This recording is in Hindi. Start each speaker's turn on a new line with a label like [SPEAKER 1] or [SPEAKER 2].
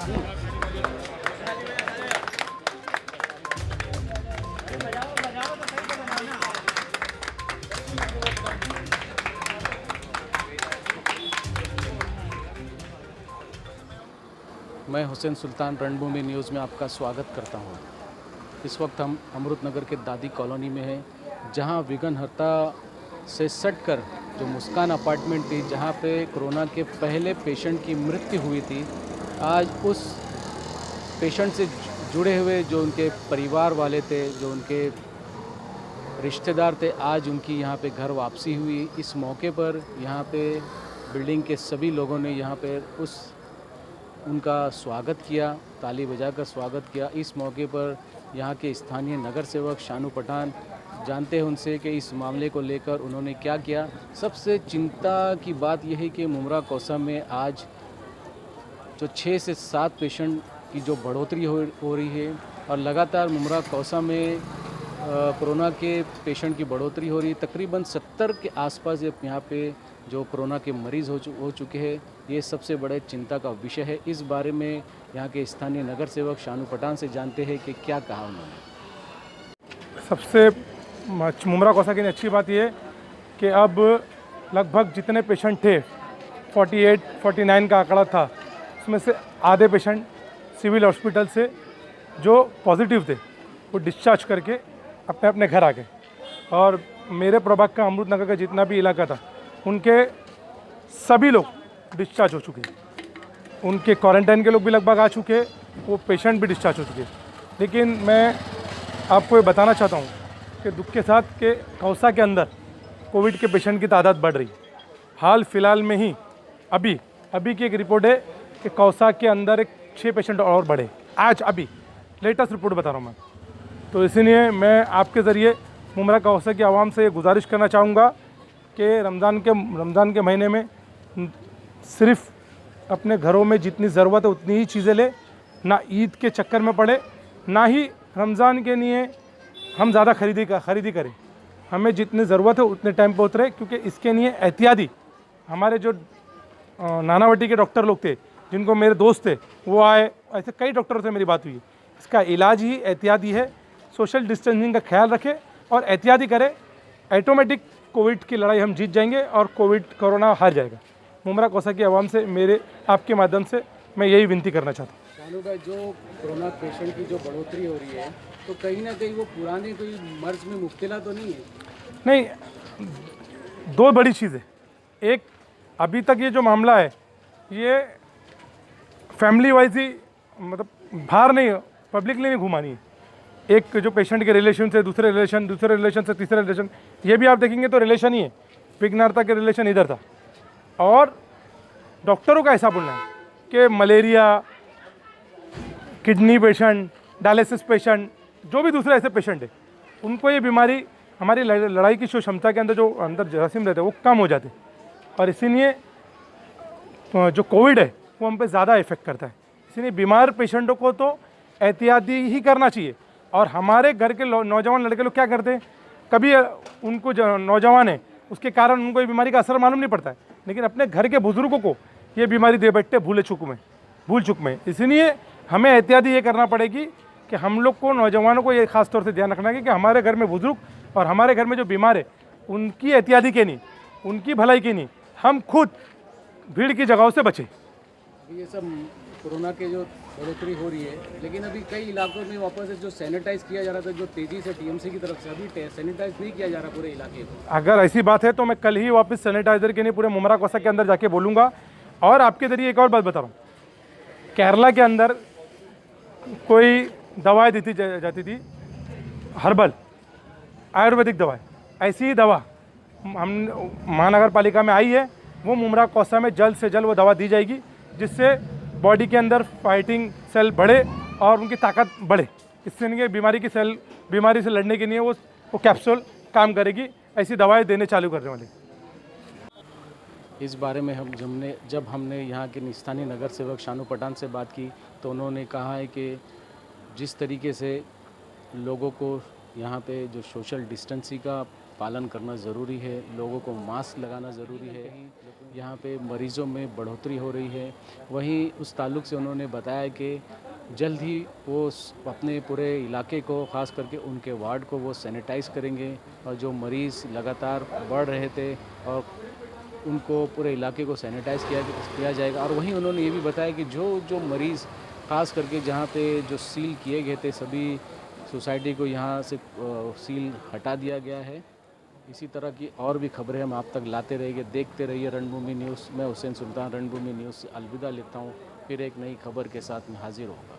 [SPEAKER 1] मैं हुसैन सुल्तान रणभूमि न्यूज़ में आपका स्वागत करता हूं। इस वक्त हम अमृतनगर के दादी कॉलोनी में हैं, जहां विघ्नहर्ता से सटकर जो मुस्कान अपार्टमेंट थी, जहां पे कोरोना के पहले पेशेंट की मृत्यु हुई थी, आज उस पेशेंट से जुड़े हुए जो उनके परिवार वाले थे, जो उनके रिश्तेदार थे, आज उनकी यहां पे घर वापसी हुई। इस मौके पर यहां पे बिल्डिंग के सभी लोगों ने यहां पे उनका स्वागत किया, ताली बजाकर स्वागत किया। इस मौके पर यहाँ के स्थानीय नगर सेवक शानू पठान, जानते हैं उनसे कि इस मामले को लेकर उन्होंने क्या किया। सबसे चिंता की बात यह है कि मुमरा कौसा में आज जो 6 से 7 पेशेंट की जो बढ़ोतरी हो रही है और लगातार मुमरा कौसा में कोरोना के पेशेंट की बढ़ोतरी हो रही है। तकरीबन 70 के आसपास यहाँ पे जो कोरोना के मरीज़ हो चुके हैं। ये सबसे बड़े चिंता का विषय है। इस बारे में यहाँ के स्थानीय नगर सेवक शानू पठान से जानते हैं कि क्या कहा उन्होंने।
[SPEAKER 2] सबसे मुमरा कौसा की अच्छी बात ये कि अब लगभग जितने पेशेंट थे 48-49 का आंकड़ा था, उसमें से आधे पेशेंट सिविल हॉस्पिटल से जो पॉजिटिव थे वो डिस्चार्ज करके अपने अपने घर आ गए। और मेरे प्रभाग का अमृतनगर का जितना भी इलाका था, उनके सभी लोग डिस्चार्ज हो चुके हैं। उनके क्वारंटाइन के लोग भी लगभग आ चुके, वो पेशेंट भी डिस्चार्ज हो चुके। लेकिन मैं आपको ये बताना चाहता हूँ कि दुख के साथ कि कौसा के अंदर कोविड के पेशेंट की तादाद बढ़ रही। हाल फिलहाल में ही अभी की एक रिपोर्ट है कि कौसा के अंदर 6 पेशेंट और बढ़े। आज अभी लेटेस्ट रिपोर्ट बता रहा हूँ मैं। तो इसीलिए मैं आपके ज़रिए मुमरा कौसा की आवाम से ये गुजारिश करना चाहूँगा कि रमज़ान के महीने में सिर्फ़ अपने घरों में जितनी ज़रूरत है उतनी ही चीज़ें ले, ना ईद के चक्कर में पड़े, ना ही रमज़ान के लिए हम ज़्यादा खरीदी करें। हमें जितनी ज़रूरत है उतने टाइम पर उतरे, क्योंकि इसके लिए एहतियाती हमारे जो नानावटी के डॉक्टर लोग थे, जिनको मेरे दोस्त थे, वो आए। ऐसे कई डॉक्टरों से मेरी बात हुई। इसका इलाज ही एहतियाती है। सोशल डिस्टेंसिंग का ख्याल रखें और एहतियाती करें। ऑटोमेटिक कोविड की लड़ाई हम जीत जाएंगे और कोरोना हार जाएगा। मुमरा कौसा की आवाम से मेरे आपके माध्यम से मैं यही विनती करना चाहता हूँ।
[SPEAKER 1] शानू भाई, जो कोरोना पेशेंट की जो बढ़ोतरी हो रही है, तो कहीं ना कहीं वो पुराने कोई मर्ज में मुब्तला तो नहीं है?
[SPEAKER 2] नहीं, 2 बड़ी चीज़ें। एक, अभी तक ये जो मामला है ये फैमिली वाइज ही, मतलब बाहर नहीं, पब्लिकली नहीं घुमानी है। एक जो पेशेंट के रिलेशन से दूसरे रिलेशन से तीसरे रिलेशन, ये भी आप देखेंगे तो रिलेशन ही है। विघ्नहर्ता के रिलेशन इधर था। और डॉक्टरों का ऐसा बोलना है कि malaria, kidney patient, dialysis patient, जो भी दूसरे ऐसे पेशेंट है, उनको ये बीमारी हमारी लड़ाई की जो क्षमता के अंदर जो अंदर जरासीम रहते हैं वो कम हो जाते। और इसीलिए जो कोविड है वो हम पे ज़्यादा इफेक्ट करता है। इसीलिए बीमार पेशेंटों को तो एहतियाती ही करना चाहिए। और हमारे घर के नौजवान लड़के लोग क्या करते हैं, कभी उनको जो नौजवान है उसके कारण उनको ये बीमारी का असर मालूम नहीं पड़ता है, लेकिन अपने घर के बुजुर्गों को ये बीमारी दे बैठते भूल चुक में। इसलिए हमें एहतियाती ये करना पड़ेगी कि हम लोग को, नौजवानों को ये खास तौर से ध्यान रखना है कि हमारे घर में बुजुर्ग और हमारे घर में जो बीमार है उनकी एहतियाती के नहीं, उनकी भलाई की नहीं, हम खुद भीड़ की जगहों से बचें।
[SPEAKER 1] ये सब कोरोना के जो बढ़ोतरी हो रही है, लेकिन अभी कई इलाकों में वापस जो सैनिटाइज किया जा रहा था, जो तेज़ी से टीएमसी की तरफ से, अभी सैनिटाइज नहीं किया जा रहा पूरे इलाके को।
[SPEAKER 2] अगर ऐसी बात है तो मैं कल ही वापस सैनिटाइजर के लिए पूरे मुमरा कौसा के अंदर जाके बोलूँगा। और आपके ज़रिए एक और बात बता रहा हूँ, केरला के अंदर कोई दवाएँ दी जाती थी, हर्बल आयुर्वेदिक दवाएँ, ऐसी ही दवा हम महानगर पालिका में आई है। वो मुमरा कौसा में जल्द से जल्द वो दवा दी जाएगी, जिससे बॉडी के अंदर फाइटिंग सेल बढ़े और उनकी ताकत बढ़े। इससे नहीं बीमारी से लड़ने के लिए वो कैप्सूल काम करेगी। ऐसी दवाएं देने चालू करने वाली।
[SPEAKER 1] इस बारे में जब हमने यहाँ के स्थानीय नगर सेवक शानू पठान से बात की, तो उन्होंने कहा है कि जिस तरीके से लोगों को यहाँ पे जो सोशल डिस्टेंसिंग का पालन करना ज़रूरी है, लोगों को मास्क लगाना ज़रूरी है। यहाँ पे मरीज़ों में बढ़ोतरी हो रही है। वहीं उस ताल्लुक़ से उन्होंने बताया कि जल्द ही वो अपने पूरे इलाके को, ख़ास करके उनके वार्ड को वो सैनिटाइज़ करेंगे और जो मरीज़ लगातार बढ़ रहे थे और उनको पूरे इलाके को सैनिटाइज़ किया जाएगा। और वहीं उन्होंने ये भी बताया कि जो मरीज़ ख़ास करके जहाँ पे जो सील किए गए थे सभी सोसाइटी को, यहाँ से सील हटा दिया गया है। इसी तरह की और भी खबरें हम आप तक लाते रहेंगे। देखते रहिए रणभूमि न्यूज़। मैं हुसैन सुल्तान रणभूमि न्यूज़ से अलविदा लेता हूँ। फिर एक नई खबर के साथ मैं हाजिर होऊंगा।